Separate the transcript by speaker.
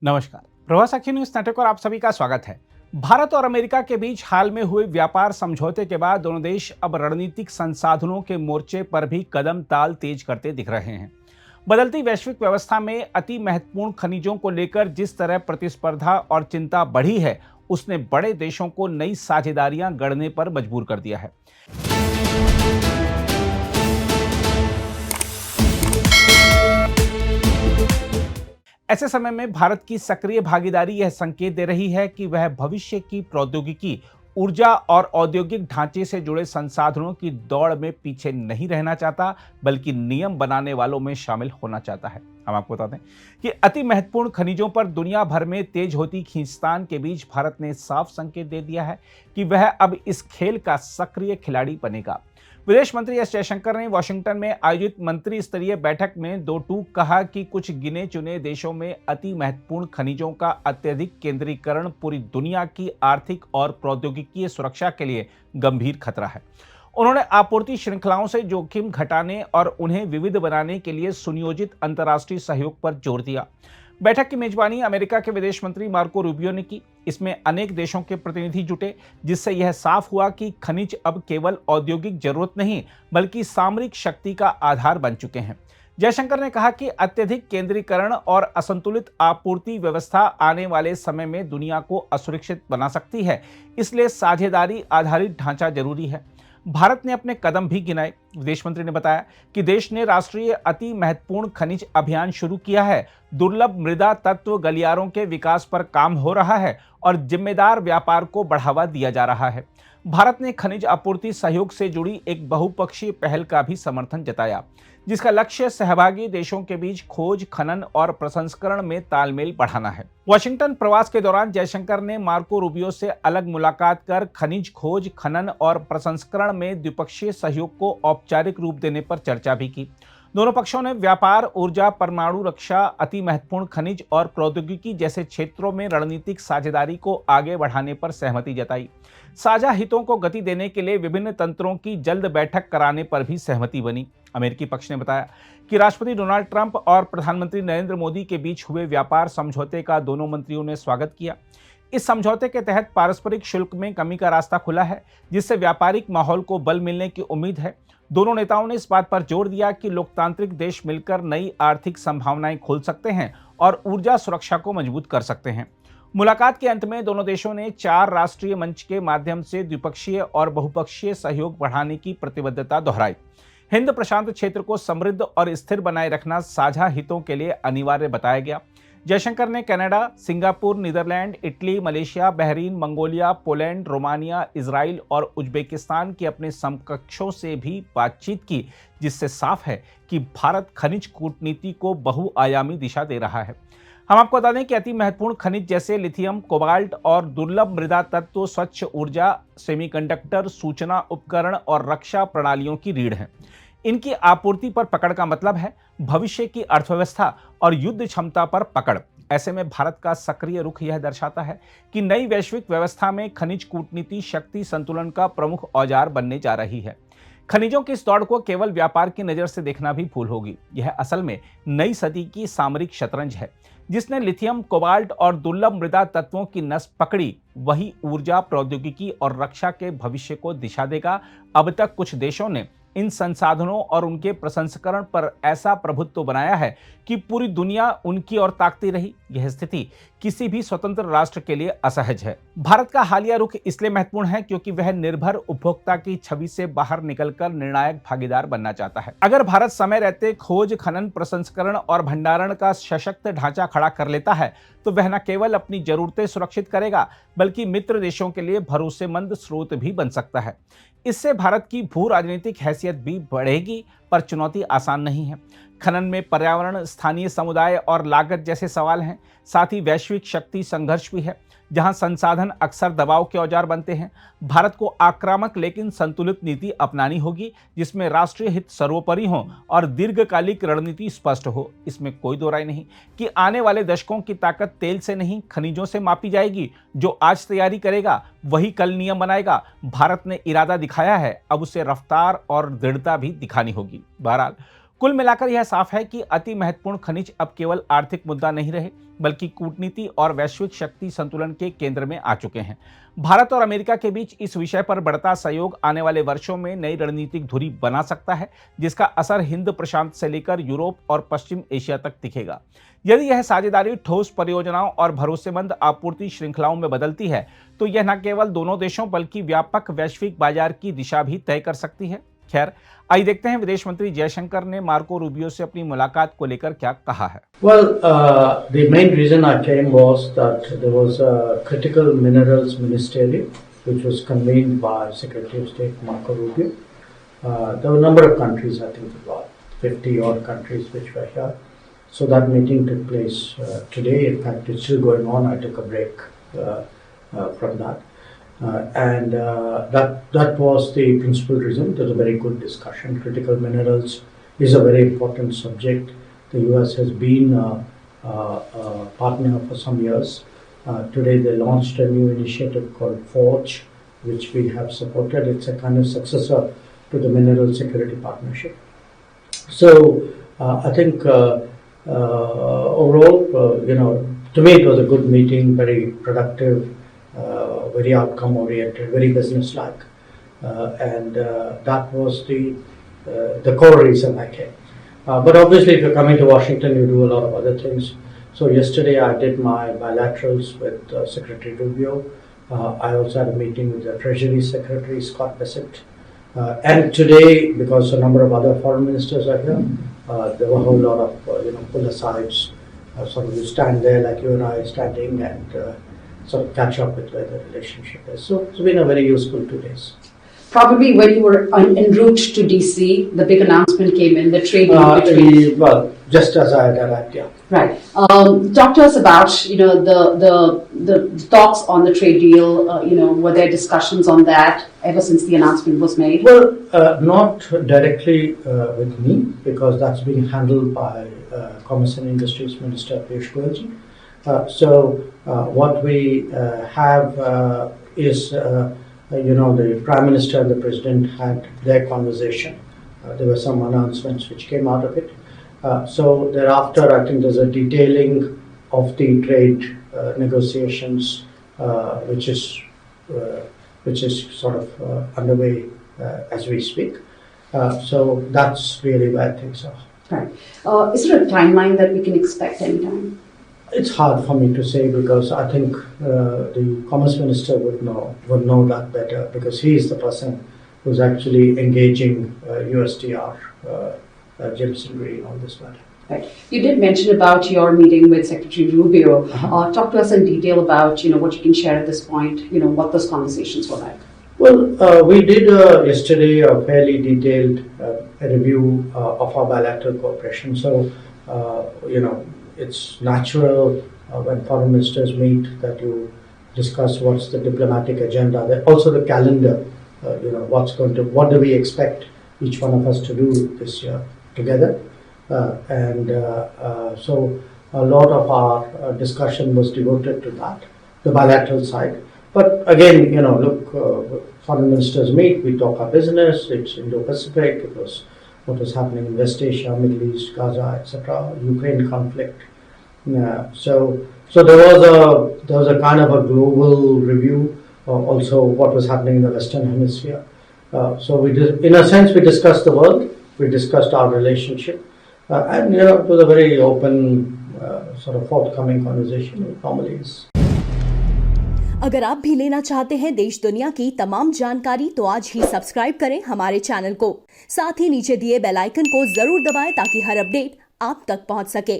Speaker 1: नमस्कार। प्रवास अखिल news network पर आप सभी का स्वागत है। भारत और अमेरिका के बीच हाल में हुए व्यापार समझौते के बाद दोनों देश अब रणनीतिक संसाधनों के मोर्चे पर भी कदम ताल तेज करते दिख रहे हैं। बदलती वैश्विक व्यवस्था में अति महत्वपूर्ण खनिजों को लेकर जिस तरह प्रतिस्पर्धा और चिंता बढ़ी है, उसने बड़े देशों को नई साझेदारियां गढ़ने पर मजबूर कर दिया है। ऐसे समय में भारत की सक्रिय भागीदारी यह संकेत दे रही है कि वह भविष्य की प्रौद्योगिकी, ऊर्जा और औद्योगिक ढांचे से जुड़े संसाधनों की दौड़ में पीछे नहीं रहना चाहता, बल्कि नियम बनाने वालों में शामिल होना चाहता है। हम आपको बता दें कि अति महत्वपूर्ण खनिजों पर दुनिया भर में तेज होती खींचतान के बीच भारत ने साफ संकेत दे दिया है कि वह अब इस खेल का सक्रिय खिलाड़ी बनेगा। विदेश मंत्री एस जयशंकर ने वाशिंगटन में आयोजित मंत्री स्तरीय बैठक में दो टूक कहा कि कुछ गिने चुने देशों में अति महत्वपूर्ण खनिजों का अत्यधिक केंद्रीकरण पूरी दुनिया की आर्थिक और प्रौद्योगिकीय सुरक्षा के लिए गंभीर खतरा है। उन्होंने आपूर्ति श्रृंखलाओं से जोखिम घटाने और उन्हें विविध बनाने के लिए सुनियोजित अंतर्राष्ट्रीय सहयोग पर जोर दिया। बैठक की मेजबानी अमेरिका के विदेश मंत्री मार्को रूबियो ने की। इसमें अनेक देशों के प्रतिनिधि जुटे, जिससे यह साफ हुआ कि खनिज अब केवल औद्योगिक जरूरत नहीं, बल्कि सामरिक शक्ति का आधार बन चुके हैं। जयशंकर ने कहा कि अत्यधिक केंद्रीकरण और असंतुलित आपूर्ति व्यवस्था आने वाले समय में दुनिया को असुरक्षित बना सकती है, इसलिए साझेदारी आधारित ढांचा जरूरी है। भारत ने अपने कदम भी गिनाए। विदेश मंत्री ने बताया कि देश ने राष्ट्रीय अति महत्वपूर्ण खनिज अभियान शुरू किया है, दुर्लभ मृदा तत्व गलियारों के विकास पर काम हो रहा है और जिम्मेदार व्यापार को बढ़ावा दिया जा रहा है। भारत ने खनिज आपूर्ति सहयोग से जुड़ी एक बहुपक्षीय पहल का भी समर्थन जताया, जिसका लक्ष्य सहभागी देशों के बीच खोज, खनन और प्रसंस्करण में तालमेल बढ़ाना है। वाशिंगटन प्रवास के दौरान जयशंकर ने मार्को रूबियो से अलग मुलाकात कर खनिज खोज, खनन और प्रसंस्करण में द्विपक्षीय सहयोग को औपचारिक रूप देने पर चर्चा भी की। दोनों पक्षों ने व्यापार, ऊर्जा, परमाणु रक्षा, अति महत्वपूर्ण खनिज और प्रौद्योगिकी जैसे क्षेत्रों में रणनीतिक साझेदारी को आगे बढ़ाने पर सहमति जताई। साझा हितों को गति देने के लिए विभिन्न तंत्रों की जल्द बैठक कराने पर भी सहमति बनी। अमेरिकी पक्ष ने बताया कि राष्ट्रपति डोनाल्ड ट्रंप और प्रधानमंत्री नरेंद्र मोदी के बीच हुए व्यापार समझौते का दोनों मंत्रियों ने स्वागत किया। इस समझौते के तहत पारस्परिक शुल्क में कमी का रास्ता खुला है, जिससे व्यापारिक माहौल को बल मिलने की उम्मीद है। दोनों नेताओं ने इस बात पर जोर दिया कि लोकतांत्रिक देश मिलकर नई आर्थिक संभावनाएं खोल सकते हैं और ऊर्जा सुरक्षा को मजबूत कर सकते हैं। मुलाकात के अंत में दोनों देशों ने 4 राष्ट्रीय मंच के माध्यम से द्विपक्षीय और बहुपक्षीय सहयोग बढ़ाने की प्रतिबद्धता दोहराई। हिंद प्रशांत क्षेत्र को समृद्ध और स्थिर बनाए रखना साझा हितों के लिए अनिवार्य बताया गया। जयशंकर ने Canada, Singapore, Netherlands, Italy, Malaysia, Bahrain, Mongolia, Poland, Romania, Israel और उज्बेकिस्तान के अपने समकक्षों से भी बातचीत की, जिससे साफ है कि भारत खनिज कूटनीति को बहुआयामी दिशा दे रहा है। हम आपको बता दें कि अति महत्वपूर्ण खनिज जैसे लिथियम, कोबाल्ट और दुर्लभ मृदा तत्व स्वच्छ ऊर्जा, सेमीकंडक्टर, सूचना उपकरण और रक्षा प्रणालियों की रीढ़ है। इनकी आपूर्ति पर पकड़ का मतलब है भविष्य की अर्थव्यवस्था और युद्ध क्षमता पर पकड़। ऐसे में भारत का सक्रिय रुख यह दर्शाता है कि नई वैश्विक व्यवस्था में खनिज कूटनीति शक्ति संतुलन का प्रमुख औजार बनने जा रही है। खनिजों की इस दौड़ को केवल व्यापार की नजर से देखना भी भूल होगी। यह असल में नई सदी की सामरिक शतरंज है। जिसने लिथियम, कोबाल्ट और दुर्लभ मृदा तत्वों की नस पकड़ी, वही ऊर्जा, प्रौद्योगिकी और रक्षा के भविष्य को दिशा देगा। अब तक कुछ देशों ने इन संसाधनों और उनके प्रसंस्करण पर ऐसा प्रभुत्व बनाया है कि पूरी दुनिया उनकी ओर ताकती रही। यह स्थिति किसी भी स्वतंत्र राष्ट्र के लिए असहज है। भारत का हालिया रुख इसलिए महत्वपूर्ण है क्योंकि वह निर्भर उपभोक्ता की छवि से बाहर निकलकर निर्णायक भागीदार बनना चाहता है। अगर भारत समय रहते खोज, खनन, प्रसंस्करण और भंडारण का सशक्त ढांचा खड़ा कर लेता है, तो वह न केवल अपनी जरूरतें सुरक्षित करेगा, बल्कि मित्र देशों के लिए भरोसेमंद स्रोत भी बन सकता है। इससे भारत की भू राजनीतिक हैसियत भी बढ़ेगी, पर चुनौती आसान नहीं है। खनन में पर्यावरण, स्थानीय समुदाय और लागत जैसे सवाल हैं। साथ ही वैश्विक शक्ति संघर्ष भी है, जहां संसाधन अक्सर दबाव के औजार बनते हैं। भारत को आक्रामक लेकिन संतुलित नीति अपनानी होगी, जिसमें राष्ट्रीय हित सर्वोपरि हो और दीर्घकालिक रणनीति स्पष्ट हो। इसमें कोई दो राय नहीं कि आने वाले दशकों की ताकत तेल से नहीं, खनिजों से मापी जाएगी। जो आज तैयारी करेगा वही कल नियम बनाएगा। भारत ने इरादा दिखाया है, अब उसे रफ्तार और दृढ़ता भी दिखानी होगी। बहरहाल कुल मिलाकर यह साफ है कि अति महत्वपूर्ण खनिज अब केवल आर्थिक मुद्दा नहीं रहे, बल्कि कूटनीति और वैश्विक शक्ति संतुलन के केंद्र में आ चुके हैं। भारत और अमेरिका के बीच इस विषय पर बढ़ता सहयोग आने वाले वर्षों में नई रणनीतिक धुरी बना सकता है, जिसका असर हिंद प्रशांत से लेकर यूरोप और पश्चिम एशिया तक दिखेगा। यदि यह साझेदारी ठोस परियोजनाओं और भरोसेमंद आपूर्ति श्रृंखलाओं में बदलती है, तो यह न केवल दोनों देशों बल्कि व्यापक वैश्विक बाजार की दिशा भी तय कर सकती है। खैर, आइए देखते हैं विदेश मंत्री जयशंकर ने मार्को रूबियो से अपनी मुलाकात को लेकर क्या कहा है।
Speaker 2: Well, the main reason I came was that there was a critical minerals ministerial which was convened by Secretary of State Marco Rubio. There were a number of countries, I think about 50 odd countries which were here. So that meeting took place today. In fact, it's still going on. I took a break from that. That was the principal reason. It was a very good discussion. Critical minerals is a very important subject. The US has been a partner for some years. Today they launched a new initiative called Forge, which we have supported. It's a kind of successor to the Mineral Security Partnership. So I think overall, to me it was a good meeting, very productive, very outcome oriented, very business-like, and that was the core reason I came. But obviously, if you're coming to Washington, you do a lot of other things. So yesterday I did my bilaterals with Secretary Rubio. I also had a meeting with the Treasury Secretary, Scott Bessent. And today, because a number of other foreign ministers are here, there were a whole lot of pull-asides. Sort of you stand there like you and I are standing and sort of catch up with where the relationship is. So it's been a very useful 2 days.
Speaker 3: Probably when you were en route to DC, the big announcement came in, the trade deal between...
Speaker 2: Well, just as I had arrived, yeah.
Speaker 3: Right. Talk to us about, the talks on the trade deal, were there discussions on that ever since the announcement was made?
Speaker 2: Well, not directly with me, because that's being handled by Commerce and Industries Minister Piyush Goyal. So what we have is... the Prime Minister and the President had their conversation. There were some announcements which came out of it. So thereafter, I think there's a detailing of the trade negotiations, which is sort of underway as we speak. So that's really where things are.
Speaker 3: Right. Is there a timeline that we can expect anytime?
Speaker 2: It's hard for me to say because I think the Commerce Minister would know that better because he is the person who's actually engaging USTR, Jameson Green on this matter.
Speaker 3: Right. You did mention about your meeting with Secretary Rubio. Talk to us in detail about what you can share at this point. What those conversations were like.
Speaker 2: Well, we did yesterday a fairly detailed review of our bilateral cooperation. So it's natural when foreign ministers meet that you discuss what's the diplomatic agenda. Also the calendar, what do we expect each one of us to do this year together. So a lot of our discussion was devoted to that, the bilateral side. But again, foreign ministers meet, we talk our business, it's Indo-Pacific, it was what was happening in West Asia, Middle East, Gaza, etc., Ukraine conflict. So there was a kind of a global review, also what was happening in the Western Hemisphere. So in a sense, we discussed the world, we discussed our relationship, and it was a very open, sort of forthcoming conversation. It normally is.
Speaker 4: अगर आप भी लेना चाहते हैं देश दुनिया की तमाम जानकारी तो आज ही सब्सक्राइब करें हमारे चैनल को। साथ ही नीचे दिए बेल आइकन को जरूर दबाएं ताकि हर अपडेट आप तक पहुंच सके।